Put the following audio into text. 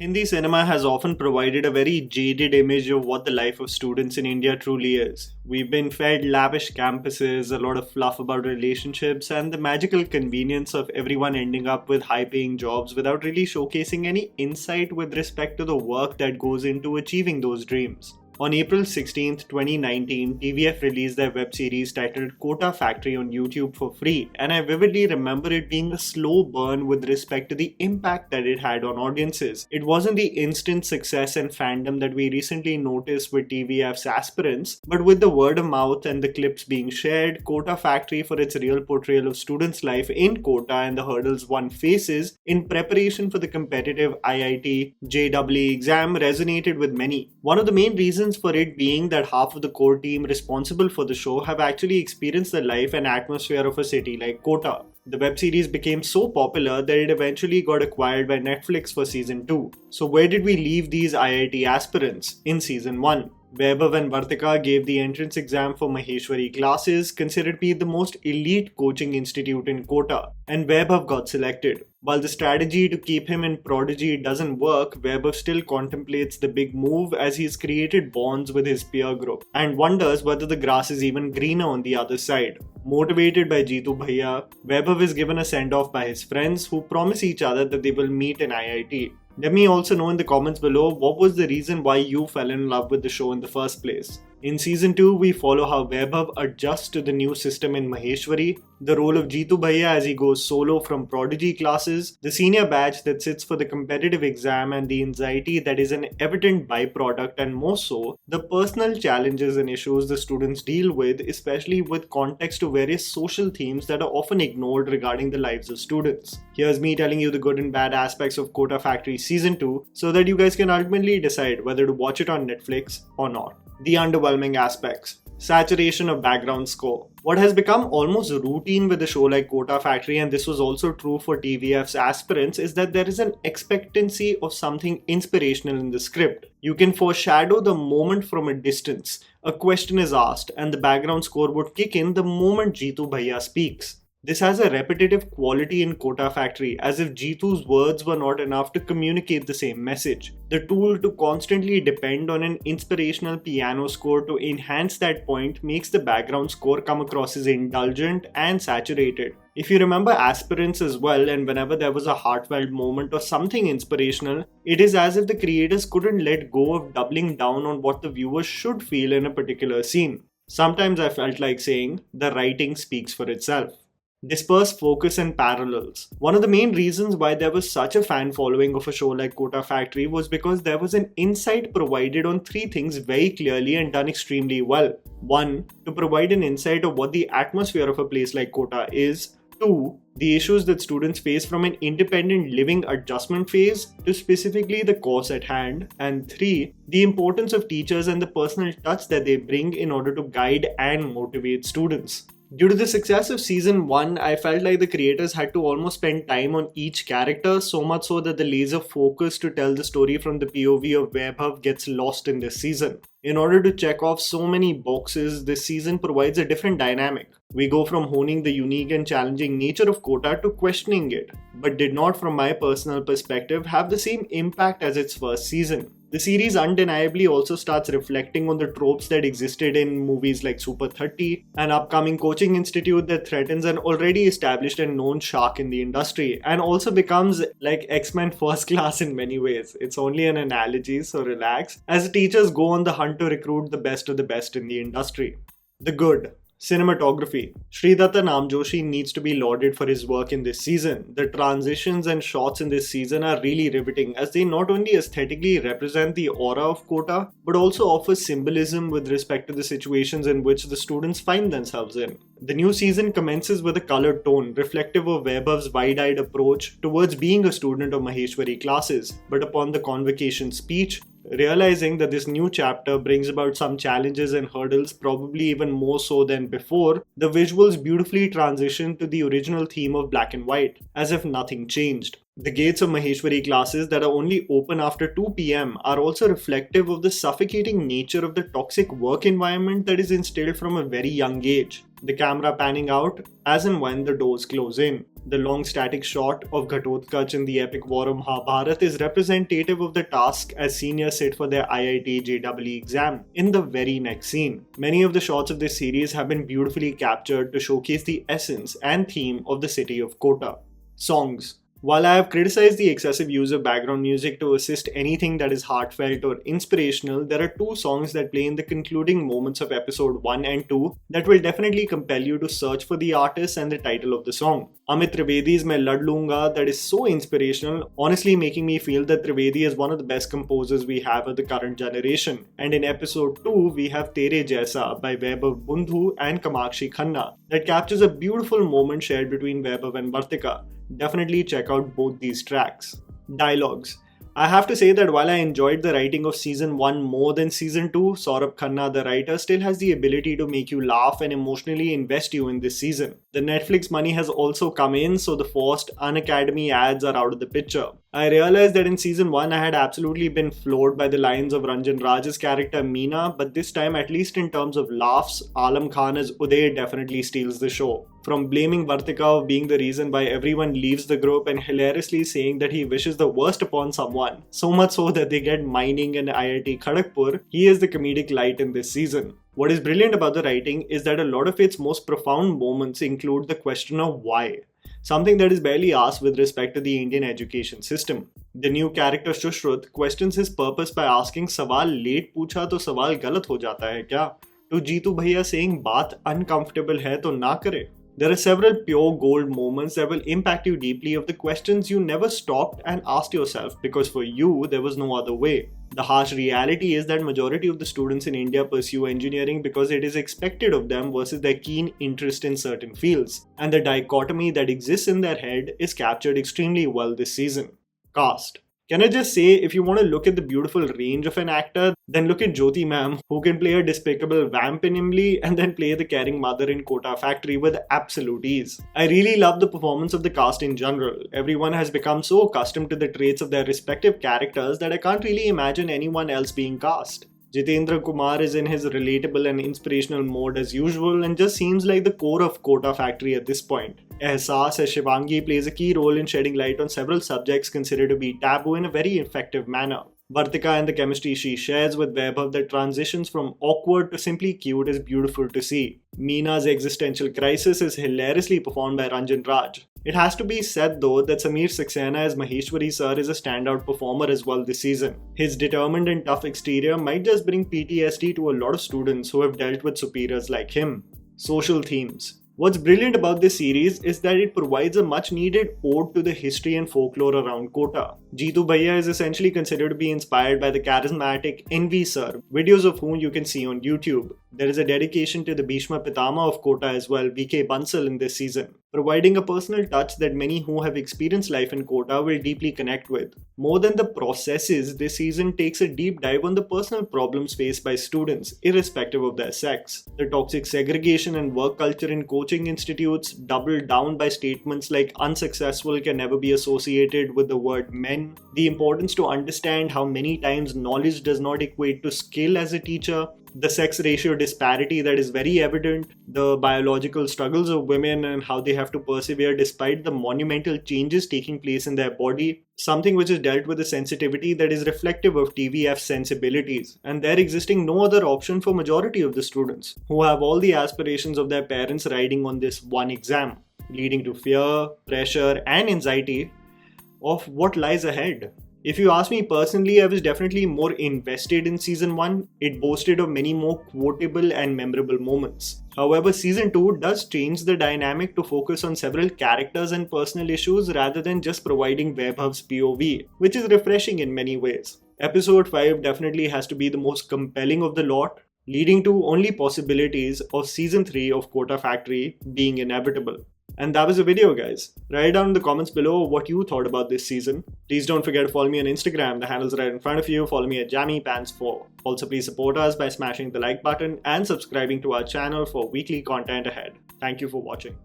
Hindi cinema has often provided a very jaded image of what the life of students in India truly is. We've been fed lavish campuses, a lot of fluff about relationships, and the magical convenience of everyone ending up with high paying jobs without really showcasing any insight with respect to the work that goes into achieving those dreams. On April 16th, 2019, TVF released their web series titled Kota Factory on YouTube for free, and I vividly remember it being a slow burn with respect to the impact that it had on audiences. It wasn't the instant success and fandom that we recently noticed with TVF's aspirants, but with the word of mouth and the clips being shared, Kota Factory, for its real portrayal of students' life in Kota and the hurdles one faces in preparation for the competitive IIT JEE exam, resonated with many. One of the main reasons for it being that half of the core team responsible for the show have actually experienced the life and atmosphere of a city like Kota. The web series became so popular that it eventually got acquired by Netflix for season 2. So where did we leave these IIT aspirants in season 1? Vaibhav and Vartika gave the entrance exam for Maheshwari classes, considered to be the most elite coaching institute in Kota, and Vaibhav got selected. While the strategy to keep him in Prodigy doesn't work, Vaibhav still contemplates the big move as he's created bonds with his peer group and wonders whether the grass is even greener on the other side. Motivated by Jeetu Bhaiya, Vaibhav is given a send-off by his friends who promise each other that they will meet in IIT. Let me also know in the comments below what was the reason why you fell in love with the show in the first place. In season 2, we follow how Vaibhav adjusts to the new system in Maheshwari, the role of Jeetu Bhaiya as he goes solo from Prodigy classes, the senior batch that sits for the competitive exam and the anxiety that is an evident byproduct, and more so, the personal challenges and issues the students deal with, especially with context to various social themes that are often ignored regarding the lives of students. Here's me telling you the good and bad aspects of Kota Factory season 2 so that you guys can ultimately decide whether to watch it on Netflix or not. The underwhelming aspects. Saturation of background score. What has become almost routine with a show like Kota Factory, and this was also true for TVF's aspirants, is that there is an expectancy of something inspirational in the script. You can foreshadow the moment from a distance. A question is asked and the background score would kick in the moment Jeetu Bhaiya speaks. This has a repetitive quality in Kota Factory, as if Jeetu's words were not enough to communicate the same message. The tool to constantly depend on an inspirational piano score to enhance that point makes the background score come across as indulgent and saturated. If you remember Aspirants as well, and whenever there was a heartfelt moment or something inspirational, it is as if the creators couldn't let go of doubling down on what the viewers should feel in a particular scene. Sometimes I felt like saying, the writing speaks for itself. Dispersed focus and parallels. One of the main reasons why there was such a fan following of a show like Kota Factory was because there was an insight provided on 3 things very clearly and done extremely well. 1. To provide an insight of what the atmosphere of a place like Kota is. 2. The issues that students face from an independent living adjustment phase to specifically the course at hand. And 3. The importance of teachers and the personal touch that they bring in order to guide and motivate students. Due to the success of season 1, I felt like the creators had to almost spend time on each character, so much so that the laser focus to tell the story from the POV of Vaibhav gets lost in this season. In order to check off so many boxes, this season provides a different dynamic. We go from honing the unique and challenging nature of Kota to questioning it, but did not, from my personal perspective, have the same impact as its first season. The series undeniably also starts reflecting on the tropes that existed in movies like Super 30, an upcoming coaching institute that threatens an already established and known shark in the industry, and also becomes like X-Men First Class in many ways. It's only an analogy, so relax, as teachers go on the hunt to recruit the best of the best in the industry. The good. Cinematography. Sridatta Namjoshi needs to be lauded for his work in this season. The transitions and shots in this season are really riveting, as they not only aesthetically represent the aura of Kota, but also offer symbolism with respect to the situations in which the students find themselves in. The new season commences with a colored tone, reflective of Vaibhav's wide-eyed approach towards being a student of Maheshwari classes, but upon the convocation speech, realizing that this new chapter brings about some challenges and hurdles, probably even more so than before, the visuals beautifully transition to the original theme of black and white, as if nothing changed. The gates of Maheshwari classes that are only open after 2 p.m. are also reflective of the suffocating nature of the toxic work environment that is instilled from a very young age. The camera panning out as and when the doors close in. The long static shot of Ghatotkach in the epic war of Mahabharata is representative of the task as seniors sit for their IIT JEE exam in the very next scene. Many of the shots of this series have been beautifully captured to showcase the essence and theme of the city of Kota. Songs. While I have criticized the excessive use of background music to assist anything that is heartfelt or inspirational, there are two songs that play in the concluding moments of episode 1 and 2 that will definitely compel you to search for the artist and the title of the song. Amit Trivedi's Main Lad Lunga, that is so inspirational, honestly making me feel that Trivedi is one of the best composers we have of the current generation. And in episode 2, we have Tere Jaisa by Vaibhav Bundhu and Kamakshi Khanna that captures a beautiful moment shared between Vaibhav and Vartika. Definitely check out both these tracks. Dialogues. I have to say that while I enjoyed the writing of season 1 more than season 2, Saurabh Khanna, the writer, still has the ability to make you laugh and emotionally invest you in this season. The Netflix money has also come in, so the forced Unacademy ads are out of the picture. I realized that in season 1 I had absolutely been floored by the lines of Ranjan Raj's character Meena, but this time, at least in terms of laughs, Alam Khan as Uday definitely steals the show. From blaming Vartika of being the reason why everyone leaves the group and hilariously saying that he wishes the worst upon someone, so much so that they get mining in IIT Kharagpur, he is the comedic light in this season. What is brilliant about the writing is that a lot of its most profound moments include the question of why. Something that is barely asked with respect to the Indian education system. The new character Shushrut questions his purpose by asking सवाल late पूछा तो सवाल गलत हो जाता है क्या? To Jeetu Bhaiya saying बात uncomfortable है तो ना करे. There are several pure gold moments that will impact you deeply of the questions you never stopped and asked yourself because for you there was no other way. The harsh reality is that majority of the students in India pursue engineering because it is expected of them versus their keen interest in certain fields, and the dichotomy that exists in their head is captured extremely well this season. Cast. Can I just say, if you want to look at the beautiful range of an actor, then look at Jyoti ma'am, who can play a despicable vamp in Imli and then play the caring mother in Kota Factory with absolute ease. I really love the performance of the cast in general. Everyone has become so accustomed to the traits of their respective characters that I can't really imagine anyone else being cast. Jitendra Kumar is in his relatable and inspirational mode as usual and just seems like the core of Kota Factory at this point. Ahsaas as Shivangi plays a key role in shedding light on several subjects considered to be taboo in a very effective manner. Vartika and the chemistry she shares with Vaibhav that transitions from awkward to simply cute is beautiful to see. Meena's existential crisis is hilariously performed by Ranjan Raj. It has to be said though that Sameer Saxena as Maheshwari sir is a standout performer as well this season. His determined and tough exterior might just bring PTSD to a lot of students who have dealt with superiors like him. Social themes. What's brilliant about this series is that it provides a much needed ode to the history and folklore around Kota. Jeetu Bhaiya is essentially considered to be inspired by the charismatic Envy Sir, videos of whom you can see on YouTube. There is a dedication to the Bhishma Pitama of Kota as well, VK Bansal, in this season, providing a personal touch that many who have experienced life in Kota will deeply connect with. More than the processes, this season takes a deep dive on the personal problems faced by students, irrespective of their sex. The toxic segregation and work culture in coaching institutes double down by statements like unsuccessful can never be associated with the word men, the importance to understand how many times knowledge does not equate to skill as a teacher, the sex ratio disparity that is very evident, the biological struggles of women and how they have to persevere despite the monumental changes taking place in their body, something which is dealt with a sensitivity that is reflective of TVF's sensibilities, and there existing no other option for majority of the students, who have all the aspirations of their parents riding on this one exam, leading to fear, pressure and anxiety of what lies ahead. If you ask me personally, I was definitely more invested in season 1. It boasted of many more quotable and memorable moments. However, season 2 does change the dynamic to focus on several characters and personal issues rather than just providing Vaibhav's POV, which is refreshing in many ways. Episode 5 definitely has to be the most compelling of the lot, leading to only possibilities of season 3 of Kota Factory being inevitable. And that was the video, guys. Write down in the comments below what you thought about this season. Please don't forget to follow me on Instagram. The handle's right in front of you. Follow me at JammyPants4. Also, please support us by smashing the like button and subscribing to our channel for weekly content ahead. Thank you for watching.